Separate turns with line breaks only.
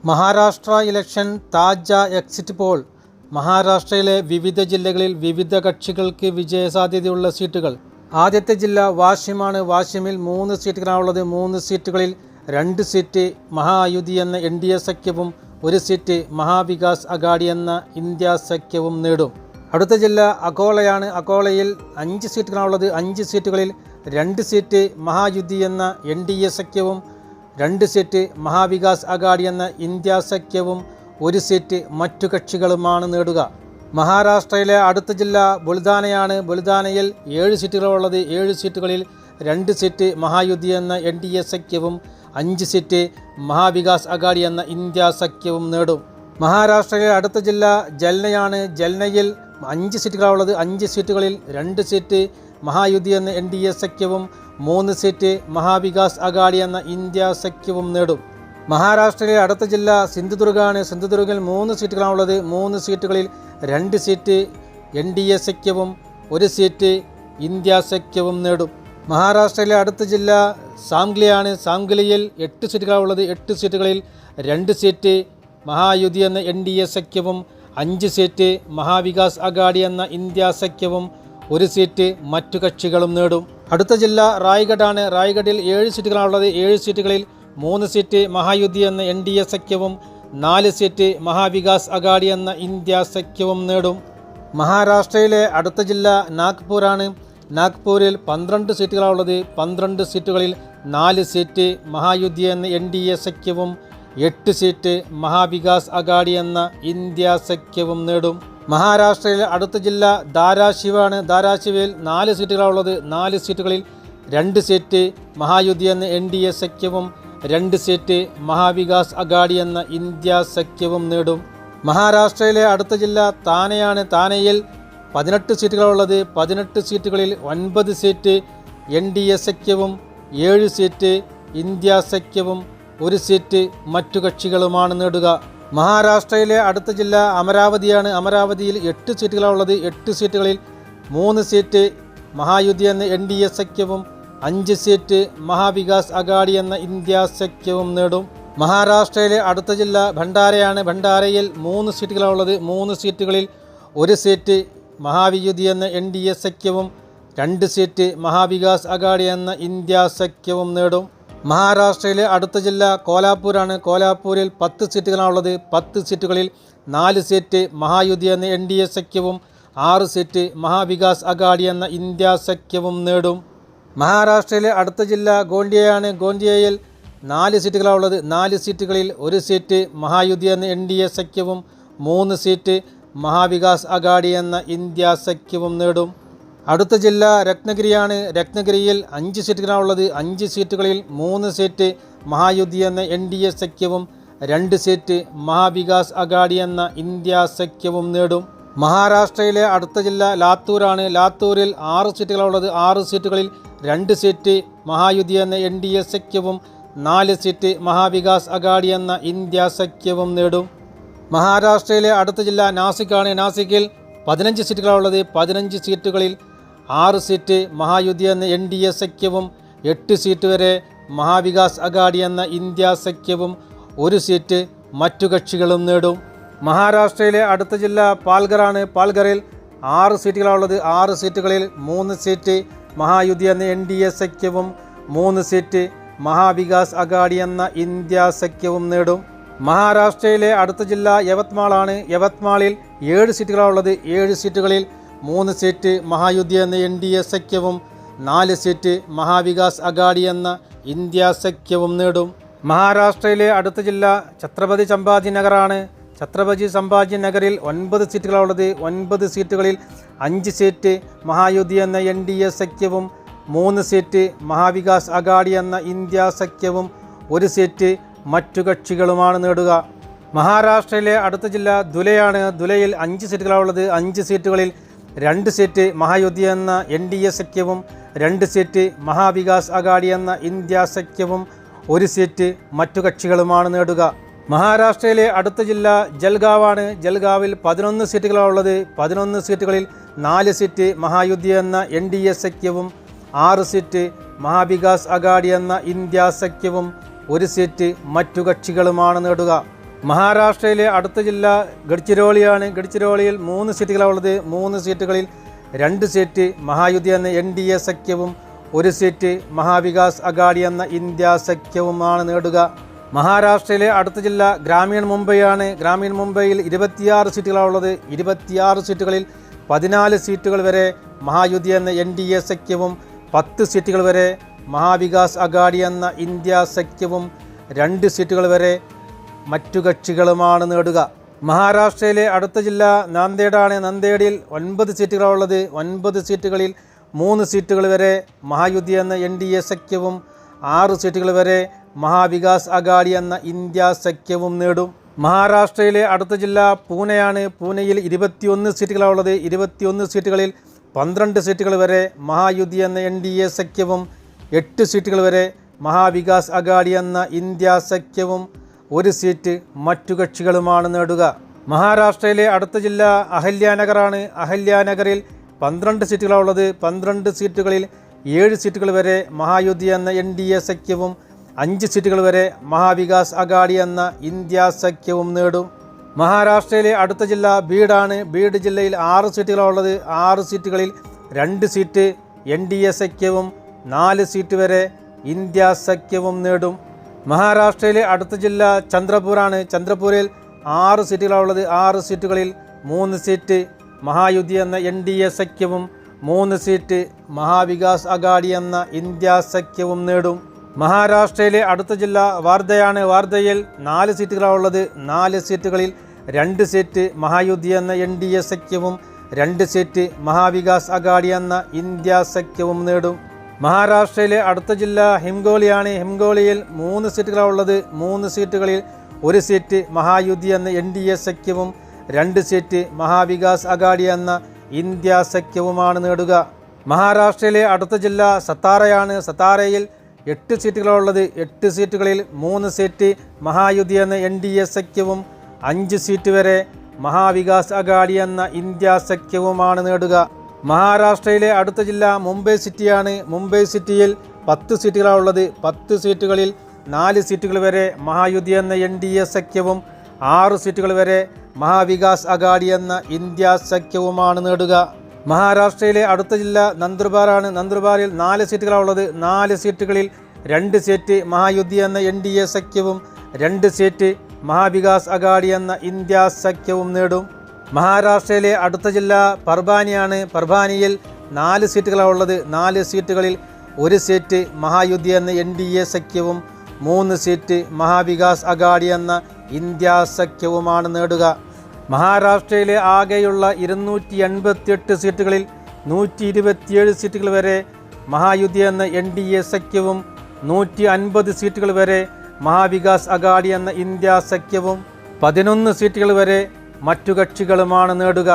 Maharashtra election താജ exit poll. മഹാരാഷ്ട്രയിലെ വിവിധ ജില്ലകളിൽ വിവിധ കക്ഷികൾക്ക് വിജയസാധ്യതയുള്ള സീറ്റുകൾ. ആദ്യത്തെ ജില്ല വാഷിമാണ്. വാഷിമിൽ 3 സീറ്റുകളാണുള്ളത്. 3 സീറ്റുകളിൽ 2 സീറ്റ് മഹായുതി എന്ന NDA സഖ്യവും 1 സീറ്റ് മഹാവികാസ് അഘാടി എന്ന ഇന്ത്യ സഖ്യവും നേടും. അടുത്ത ജില്ല അകോളയാണ്. അകോളയിൽ 5 സീറ്റുകളാണുള്ളത്. 5 സീറ്റുകളിൽ 2 സീറ്റ് മഹായുതി എന്ന NDA സഖ്യവും 2 സീറ്റ് മഹാവികാസ് അഘാടി എന്ന ഇന്ത്യ സഖ്യവും 1 സീറ്റ് മറ്റു കക്ഷികളുമാണ് നേടുക. മഹാരാഷ്ട്രയിലെ അടുത്ത ജില്ല ബുൾദാനയാണ്. ബുൾദാനയിൽ 7 സീറ്റുകളുള്ളത്. 7 സീറ്റുകളിൽ 2 സീറ്റ് മഹായുതി എന്ന NDA സഖ്യവും 5 സീറ്റ് മഹാവികാസ് അഘാടി എന്ന ഇന്ത്യ സഖ്യവും നേടും. മഹാരാഷ്ട്രയിലെ അടുത്ത ജില്ല ജൽനയാണ്. ജൽനയിൽ 5 സീറ്റുകളുള്ളത്. 5 സീറ്റുകളിൽ 2 സീറ്റ് മഹായുതി എന്ന NDA സഖ്യവും 3 സീറ്റ് മഹാവികാസ് അഘാടി എന്ന ഇന്ത്യ സഖ്യവും നേടും. മഹാരാഷ്ട്രയിലെ അടുത്ത ജില്ല സിന്ധുദുർഗാണ്. സിന്ധുദുർഗിൽ 3 സീറ്റുകളാണുള്ളത്. 3 സീറ്റുകളിൽ 2 സീറ്റ് NDA സഖ്യവും 1 സീറ്റ് ഇന്ത്യ സഖ്യവും നേടും. മഹാരാഷ്ട്രയിലെ അടുത്ത ജില്ല സാംഗ്ലിയാണ്. സാംഗ്ലിയിൽ 8 സീറ്റുകളാണുള്ളത്. 8 സീറ്റുകളിൽ 2 സീറ്റ് മഹായുതി എന്ന NDA സഖ്യവും 5 സീറ്റ് മഹാവികാസ് അഘാടി എന്ന ഇന്ത്യ സഖ്യവും 1 സീറ്റ് മറ്റു കക്ഷികളും നേടും. അടുത്ത ജില്ല റായ്ഗഡാണ്. റായ്ഗഡിൽ 7 സീറ്റുകളാണുള്ളത്. 7 സീറ്റുകളിൽ 3 സീറ്റ് മഹായുതി എന്ന NDA സഖ്യവും 4 സീറ്റ് മഹാവികാസ് അഘാടി എന്ന ഇന്ത്യ സഖ്യവും നേടും. മഹാരാഷ്ട്രയിലെ അടുത്ത ജില്ല നാഗ്പൂരാണ്. നാഗ്പൂരിൽ 12 സീറ്റുകളാണുള്ളത്. 12 സീറ്റുകളിൽ 4 സീറ്റ് മഹായുതി എന്ന NDA സഖ്യവും 8 സീറ്റ് മഹാവികാസ് അഘാടി എന്ന ഇന്ത്യ സഖ്യവും നേടും. മഹാരാഷ്ട്രയിലെ അടുത്ത ജില്ല ധാരാശിവാണ്. ധാരാശിവയിൽ 4 സീറ്റുകളാണുള്ളത്. 4 സീറ്റുകളിൽ 2 സീറ്റ് മഹായുതി എന്ന NDA സഖ്യവും 2 സീറ്റ് മഹാവികാസ് അഘാടി എന്ന ഇന്ത്യ സഖ്യവും നേടും. മഹാരാഷ്ട്രയിലെ അടുത്ത ജില്ല താനെയാണ്. താനെയിൽ 18 സീറ്റുകളുള്ളത്. 18 സീറ്റുകളിൽ 9 സീറ്റ് NDA സഖ്യവും 7 സീറ്റ് ഇന്ത്യ സഖ്യവും 1 സീറ്റ് മറ്റു കക്ഷികളുമാണ് നേടുക. മഹാരാഷ്ട്രയിലെ അടുത്ത ജില്ല അമരാവതിയാണ്. അമരാവതിയിൽ 8 സീറ്റുകളാണുള്ളത്. 8 സീറ്റുകളിൽ 3 സീറ്റ് മഹായുതി എന്ന NDA സഖ്യവും 5 സീറ്റ് മഹാവികാസ് അഘാടി എന്ന ഇന്ത്യ സഖ്യവും നേടും. മഹാരാഷ്ട്രയിലെ അടുത്ത ജില്ല ഭണ്ഡാരയാണ്. ഭണ്ഡാരയിൽ 3 സീറ്റുകളാണുള്ളത്. 3 സീറ്റുകളിൽ 1 സീറ്റ് മഹാവിയുതി എന്ന NDA സഖ്യവും 2 സീറ്റ് മഹാവികാസ് അഘാടി എന്ന ഇന്ത്യ സഖ്യവും നേടും. മഹാരാഷ്ട്രയിലെ അടുത്ത ജില്ല കോലാപ്പൂരാണ്. കോലാപ്പൂരിൽ 10 സീറ്റുകളാണുള്ളത്. 10 സീറ്റുകളിൽ 4 സീറ്റ് മഹായുതി എന്ന NDA സഖ്യവും 6 സീറ്റ് മഹാവികാസ് അഘാടി എന്ന ഇന്ത്യ സഖ്യവും നേടും. മഹാരാഷ്ട്രയിലെ അടുത്ത ജില്ല ഗോണ്ടിയയാണ്. ഗോണ്ടിയയിൽ 4 സീറ്റുകളാണുള്ളത്. 4 സീറ്റുകളിൽ 1 സീറ്റ് മഹായുതി എന്ന NDA സഖ്യവും 3 സീറ്റ് മഹാവികാസ് അഘാടി എന്ന ഇന്ത്യ സഖ്യവും നേടും. അടുത്ത ജില്ല രത്നഗിരിയാണ്. രത്നഗിരിയിൽ 5 സീറ്റുകളാണുള്ളത്. 5 സീറ്റുകളിൽ 3 സീറ്റ് മഹായുതി എന്ന NDA സഖ്യവും 2 സീറ്റ് മഹാവികാസ് അഘാടി എന്ന ഇന്ത്യ സഖ്യവും നേടും. മഹാരാഷ്ട്രയിലെ അടുത്ത ജില്ല ലാത്തൂരാണ്. ലാത്തൂരിൽ 6 സീറ്റുകളാണുള്ളത്. 6 സീറ്റുകളിൽ 2 സീറ്റ് മഹായുതി എന്ന NDA സഖ്യവും 4 സീറ്റ് മഹാവികാസ് അഘാടി എന്ന ഇന്ത്യ സഖ്യവും നേടും. മഹാരാഷ്ട്രയിലെ അടുത്ത ജില്ല നാസിക്കാണ്. നാസിക്കിൽ 15 സീറ്റുകളാണുള്ളത്. 15 സീറ്റുകളിൽ 6 സീറ്റ് മഹായുതി എന്ന NDA സഖ്യവും 8 സീറ്റ് വരെ മഹാവികാസ് അഘാടി എന്ന ഇന്ത്യ സഖ്യവും 1 സീറ്റ് മറ്റു കക്ഷികളും നേടും. മഹാരാഷ്ട്രയിലെ അടുത്ത ജില്ല പാൽഘറാണ്. പാൽഘറിൽ 6 സീറ്റുകളാണുള്ളത്. 6 സീറ്റുകളിൽ 3 സീറ്റ് മഹായുതി എന്ന NDA സഖ്യവും 3 സീറ്റ് മഹാവികാസ് അഘാടി എന്ന ഇന്ത്യ സഖ്യവും നേടും. മഹാരാഷ്ട്രയിലെ അടുത്ത ജില്ല യവത്മാളാണ്. യവത്മാളിൽ 7 സീറ്റുകളാണുള്ളത്. 7 സീറ്റുകളിൽ 3 സീറ്റ് മഹായുതി എന്ന NDA സഖ്യവും 4 സീറ്റ് മഹാവികാസ് അഘാടി എന്ന ഇന്ത്യ സഖ്യവും നേടും. മഹാരാഷ്ട്രയിലെ അടുത്ത ജില്ല ഛത്രപതി സംഭാജി നഗറാണ്. ഛത്രപതി സംഭാജി നഗറിൽ 9 സീറ്റുകളാണുള്ളത്. 9 സീറ്റുകളിൽ 5 സീറ്റ് മഹായുതി എന്ന NDA സഖ്യവും 3 സീറ്റ് മഹാവികാസ് അഘാടി എന്ന ഇന്ത്യ സഖ്യവും 1 സീറ്റ് മറ്റു കക്ഷികളുമാണ് നേടുക. മഹാരാഷ്ട്രയിലെ അടുത്ത ജില്ല ധുലെയാണ്. ധുലെയിൽ 5 സീറ്റുകളാണുള്ളത്. 5 സീറ്റുകളിൽ 2 സീറ്റ് മഹായുതി എന്ന NDA സഖ്യവും 2 സീറ്റ് മഹാവികാസ് അഘാടി എന്ന ഇന്ത്യ സഖ്യവും 1 സീറ്റ് മറ്റു കക്ഷികളുമാണ് നേടുക. മഹാരാഷ്ട്രയിലെ അടുത്ത ജില്ല ജൽഗാവാണ്. ജൽഗാവിൽ 11 സീറ്റുകളാണുള്ളത്. 11 സീറ്റുകളിൽ 4 സീറ്റ് മഹായുതി എന്ന NDA സഖ്യവും 6 സീറ്റ് മഹാവികാസ് അഘാടി എന്ന ഇന്ത്യ സഖ്യവും 1 സീറ്റ് മറ്റു കക്ഷികളുമാണ് നേടുക. മഹാരാഷ്ട്രയിലെ അടുത്ത ജില്ല ഗഡ്ചിരോളിയാണ്. ഗഡ്ചിരോളിയിൽ 3 സീറ്റുകളാണുള്ളത്. 3 സീറ്റുകളിൽ 2 സീറ്റ് മഹായുതി എന്ന NDA സഖ്യവും 1 സീറ്റ് മഹാവികാസ് അഘാടി എന്ന ഇന്ത്യ സഖ്യവുമാണ് നേടുക. മഹാരാഷ്ട്രയിലെ അടുത്ത ജില്ല ഗ്രാമീൺ മുംബൈയാണ്. ഗ്രാമീൺ മുംബൈയിൽ 26 സീറ്റുകളാണുള്ളത്. 26 സീറ്റുകളിൽ 14 സീറ്റുകൾ വരെ മഹായുതി എന്ന NDA സഖ്യവും 10 സീറ്റുകൾ വരെ മഹാവികാസ് അഘാടി എന്ന ഇന്ത്യ സഖ്യവും 2 സീറ്റുകൾ വരെ മറ്റു കക്ഷികളുമാണ് നേടുക. മഹാരാഷ്ട്രയിലെ അടുത്ത ജില്ല നാന്ദേഡാണ്. നാന്ദേഡിൽ 9 സീറ്റുകളാണുള്ളത്. 9 സീറ്റുകളിൽ 3 സീറ്റുകൾ വരെ മഹായുതി എന്ന NDA സഖ്യവും 6 സീറ്റുകൾ വരെ മഹാവികാസ് അഘാടി എന്ന ഇന്ത്യ സഖ്യവും നേടും. മഹാരാഷ്ട്രയിലെ അടുത്ത ജില്ല പൂനെയാണ്. പൂനെയിൽ 21 സീറ്റുകളാണുള്ളത്. 21 സീറ്റുകളിൽ 12 സീറ്റുകൾ വരെ മഹായുതി എന്ന NDA സഖ്യവും 8 സീറ്റുകൾ വരെ മഹാവികാസ് അഘാടി എന്ന ഇന്ത്യ സഖ്യവും 1 സീറ്റ് മറ്റു കക്ഷികളുമാണ് നേടുക. മഹാരാഷ്ട്രയിലെ അടുത്ത ജില്ല അഹല്യാനഗറാണ്. അഹല്യാനഗറിൽ 12 സീറ്റുകളാണുള്ളത്. 12 സീറ്റുകളിൽ 7 സീറ്റുകൾ വരെ മഹായുതി എന്ന NDA സഖ്യവും 5 സീറ്റുകൾ വരെ മഹാവികാസ് അഘാടി എന്ന ഇന്ത്യ സഖ്യവും നേടും. മഹാരാഷ്ട്രയിലെ അടുത്ത ജില്ല ബീഡാണ്. ബീഡ് ജില്ലയിൽ 6 സീറ്റുകളാണുള്ളത്. 6 സീറ്റുകളിൽ 2 സീറ്റ് NDA സഖ്യവും 4 സീറ്റ് വരെ ഇന്ത്യ സഖ്യവും നേടും. മഹാരാഷ്ട്രയിലെ അടുത്ത ജില്ല ചന്ദ്രപൂരാണ്. ചന്ദ്രപൂരിൽ 6 സീറ്റുകളാണുള്ളത്. 6 സീറ്റുകളിൽ 3 സീറ്റ് മഹായുതി എന്ന NDA സഖ്യവും 3 സീറ്റ് മഹാവികാസ് അഘാടി എന്ന ഇന്ത്യ സഖ്യവും നേടും. മഹാരാഷ്ട്രയിലെ അടുത്ത ജില്ല വാർധയാണ്. വാർധയിൽ 4 സീറ്റുകളാണുള്ളത്. 4 സീറ്റുകളിൽ 2 സീറ്റ് മഹായുതി എന്ന NDA സഖ്യവും 2 സീറ്റ് മഹാവികാസ് അഘാടി എന്ന ഇന്ത്യ സഖ്യവും നേടും. മഹാരാഷ്ട്രയിലെ അടുത്ത ജില്ല ഹിംഗോളിയാണ്. ഹിംഗോളിയിൽ 3 സീറ്റുകളാണുള്ളത്. 3 സീറ്റുകളിൽ 1 സീറ്റ് മഹായുതി എന്ന NDA സഖ്യവും 2 സീറ്റ് മഹാവികാസ് അഘാടി എന്ന ഇന്ത്യ സഖ്യവുമാണ് നേടുക. മഹാരാഷ്ട്രയിലെ അടുത്ത ജില്ല സത്താറയാണ്. സത്താറയിൽ 8 സീറ്റുകളാണുള്ളത്. 8 സീറ്റുകളിൽ 3 സീറ്റ് മഹായുതി എന്ന NDA സഖ്യവും 5 സീറ്റ് വരെ മഹാവികാസ് അഘാടി എന്ന ഇന്ത്യ സഖ്യവുമാണ് നേടുക. മഹാരാഷ്ട്രയിലെ അടുത്ത ജില്ല മുംബൈ സിറ്റിയാണ്. മുംബൈ സിറ്റിയിൽ 10 സീറ്റുകളാണുള്ളത്. 10 സീറ്റുകളിൽ 4 സീറ്റുകൾ വരെ മഹായുതി എന്ന NDA സഖ്യവും 6 സീറ്റുകൾ വരെ മഹാവികാസ് അഘാടി എന്ന ഇന്ത്യ സഖ്യവുമാണ് നേടുക. മഹാരാഷ്ട്രയിലെ അടുത്ത ജില്ല നന്ദുർബാറാണ്. നന്ദുർബാറിൽ 4 സീറ്റുകളാണുള്ളത്. 4 സീറ്റുകളിൽ 2 സീറ്റ് മഹായുതി എന്ന NDA സഖ്യവും 2 സീറ്റ് മഹാവികാസ് അഘാടി എന്ന ഇന്ത്യ സഖ്യവും നേടും. മഹാരാഷ്ട്രയിലെ അടുത്ത ജില്ല പർബാനിയാണ്. പർബാനിയിൽ 4 സീറ്റുകളാണുള്ളത്. 4 സീറ്റുകളിൽ 1 സീറ്റ് മഹായുതി എന്ന NDA സഖ്യവും 3 സീറ്റ് മഹാവികാസ് അഘാടി എന്ന ഇന്ത്യ സഖ്യവുമാണ് നേടുക. മഹാരാഷ്ട്രയിലെ ആകെയുള്ള 288 സീറ്റുകളിൽ 127 സീറ്റുകൾ വരെ മഹായുതി എന്ന NDA സഖ്യവും 150 സീറ്റുകൾ വരെ മഹാവികാസ് അഘാടി എന്ന ഇന്ത്യ സഖ്യവും 11 സീറ്റുകൾ വരെ മറ്റു കക്ഷികളുമാണ് നേടുക.